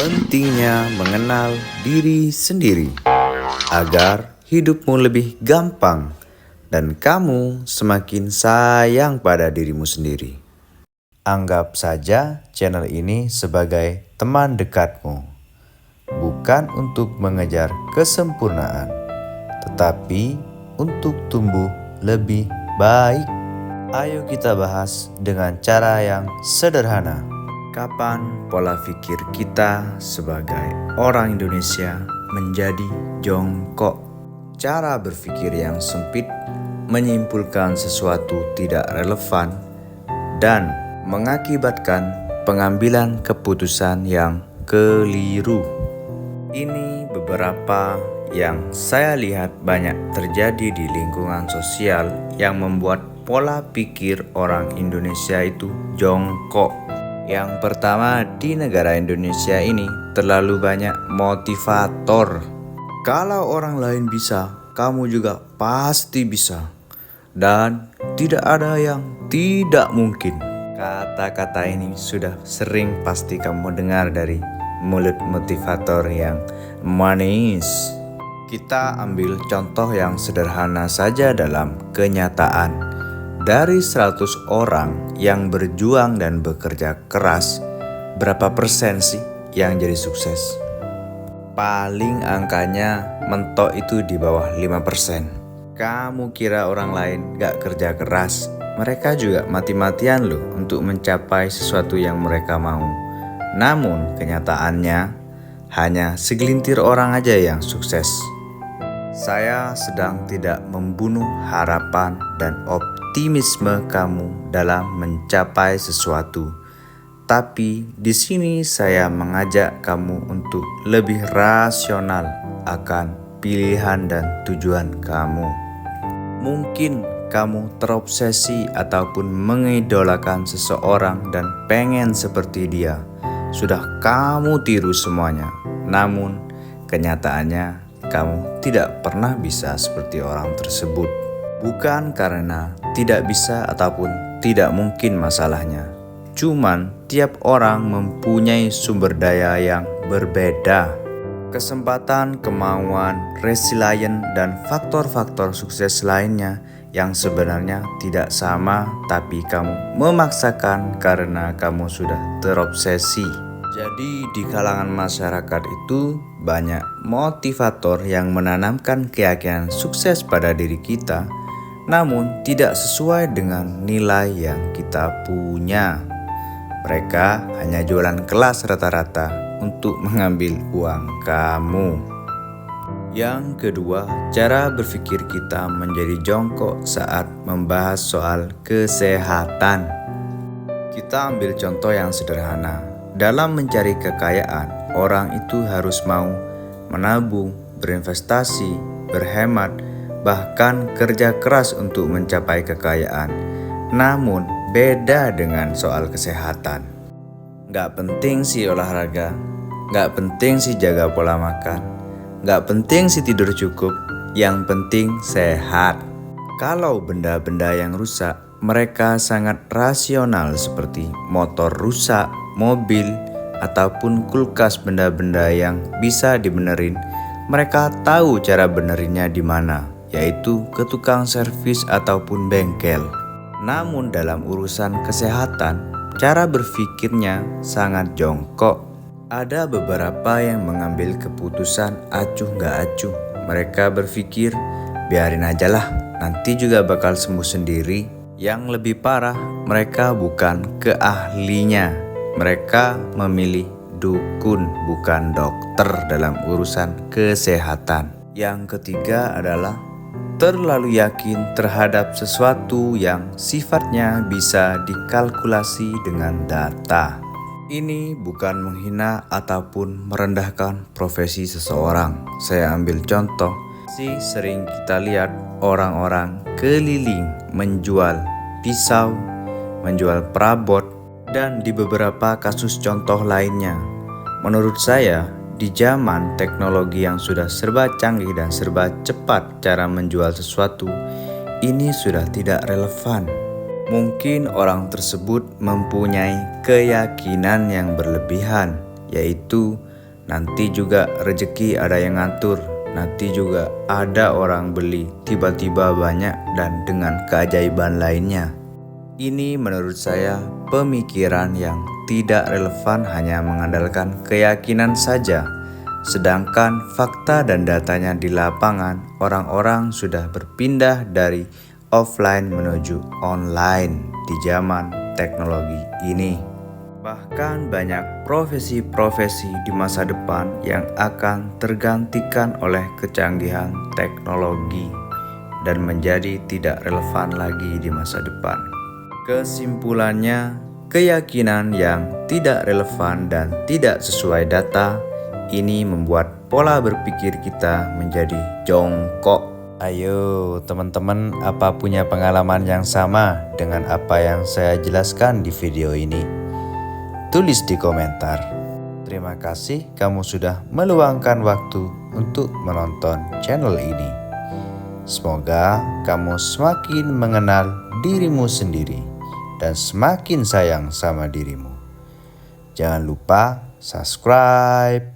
Pentingnya mengenal diri sendiri agar hidupmu lebih gampang dan kamu semakin sayang pada dirimu sendiri. Anggap saja channel ini sebagai teman dekatmu, bukan untuk mengejar kesempurnaan, tetapi untuk tumbuh lebih baik. Ayo kita bahas dengan cara yang sederhana. Kapan pola pikir kita sebagai orang Indonesia menjadi jongkok? Cara berpikir yang sempit menyimpulkan sesuatu tidak relevan dan mengakibatkan pengambilan keputusan yang keliru. Ini beberapa yang saya lihat banyak terjadi di lingkungan sosial yang membuat pola pikir orang Indonesia itu jongkok. Yang pertama, di negara Indonesia ini terlalu banyak motivator. Kalau orang lain bisa, kamu juga pasti bisa. Dan tidak ada yang tidak mungkin. Kata-kata ini sudah sering pasti kamu dengar dari mulut motivator yang manis. Kita ambil contoh yang sederhana saja dalam kenyataan. Dari 100 orang yang berjuang dan bekerja keras, berapa persen sih yang jadi sukses? Paling angkanya mentok itu di bawah 5%. Kamu kira orang lain gak kerja keras? Mereka juga mati-matian loh untuk mencapai sesuatu yang mereka mau. Namun kenyataannya hanya segelintir orang aja yang sukses. Saya sedang tidak membunuh harapan dan optimisme kamu dalam mencapai sesuatu. Tapi di sini saya mengajak kamu untuk lebih rasional akan pilihan dan tujuan kamu. Mungkin kamu terobsesi ataupun mengidolakan seseorang dan pengen seperti dia. Sudah kamu tiru semuanya. Namun kenyataannya kamu tidak pernah bisa seperti orang tersebut. Bukan karena tidak bisa ataupun tidak mungkin masalahnya. Cuman tiap orang mempunyai sumber daya yang berbeda. Kesempatan, kemauan, resilient, dan faktor-faktor sukses lainnya yang sebenarnya tidak sama, tapi kamu memaksakan karena kamu sudah terobsesi. Jadi di kalangan masyarakat itu banyak motivator yang menanamkan keyakinan sukses pada diri kita, namun tidak sesuai dengan nilai yang kita punya. Mereka hanya jualan kelas rata-rata untuk mengambil uang kamu. Yang kedua, cara berpikir kita menjadi jongkok saat membahas soal kesehatan. Kita ambil contoh yang sederhana. Dalam mencari kekayaan, orang itu harus mau menabung, berinvestasi, berhemat, bahkan kerja keras untuk mencapai kekayaan. Namun, beda dengan soal kesehatan. Gak penting sih olahraga, gak penting sih jaga pola makan, gak penting sih tidur cukup, yang penting sehat. Kalau benda-benda yang rusak, mereka sangat rasional seperti motor rusak, mobil, ataupun kulkas, benda-benda yang bisa dibenerin. Mereka tahu cara benerinnya di mana, yaitu ke tukang servis ataupun bengkel. Namun dalam urusan kesehatan, cara berpikirnya sangat jongkok. Ada beberapa yang mengambil keputusan acuh gak acuh. Mereka berpikir, biarin aja lah, nanti juga bakal sembuh sendiri. Yang lebih parah, mereka bukan keahlinya. Mereka memilih dukun, bukan dokter dalam urusan kesehatan. Yang ketiga adalah terlalu yakin terhadap sesuatu yang sifatnya bisa dikalkulasi dengan data. Ini bukan menghina ataupun merendahkan profesi seseorang. Saya ambil contoh, sering kita lihat orang-orang keliling menjual pisau, menjual perabot, dan di beberapa kasus contoh lainnya. Menurut saya, di zaman teknologi yang sudah serba canggih dan serba cepat cara menjual sesuatu, ini sudah tidak relevan. Mungkin orang tersebut mempunyai keyakinan yang berlebihan, yaitu nanti juga rezeki ada yang ngatur, nanti juga ada orang beli tiba-tiba banyak dan dengan keajaiban lainnya. Ini menurut saya pemikiran yang tidak relevan, hanya mengandalkan keyakinan saja. Sedangkan fakta dan datanya di lapangan, orang-orang sudah berpindah dari offline menuju online di zaman teknologi ini. Bahkan banyak profesi-profesi di masa depan yang akan tergantikan oleh kecanggihan teknologi dan menjadi tidak relevan lagi di masa depan. Kesimpulannya, keyakinan yang tidak relevan dan tidak sesuai data ini membuat pola berpikir kita menjadi jongkok. Ayo teman-teman, apa punya pengalaman yang sama dengan apa yang saya jelaskan di video ini? Tulis di komentar. Terima kasih kamu sudah meluangkan waktu untuk menonton channel ini. Semoga kamu semakin mengenal dirimu sendiri dan semakin sayang sama dirimu. Jangan lupa subscribe.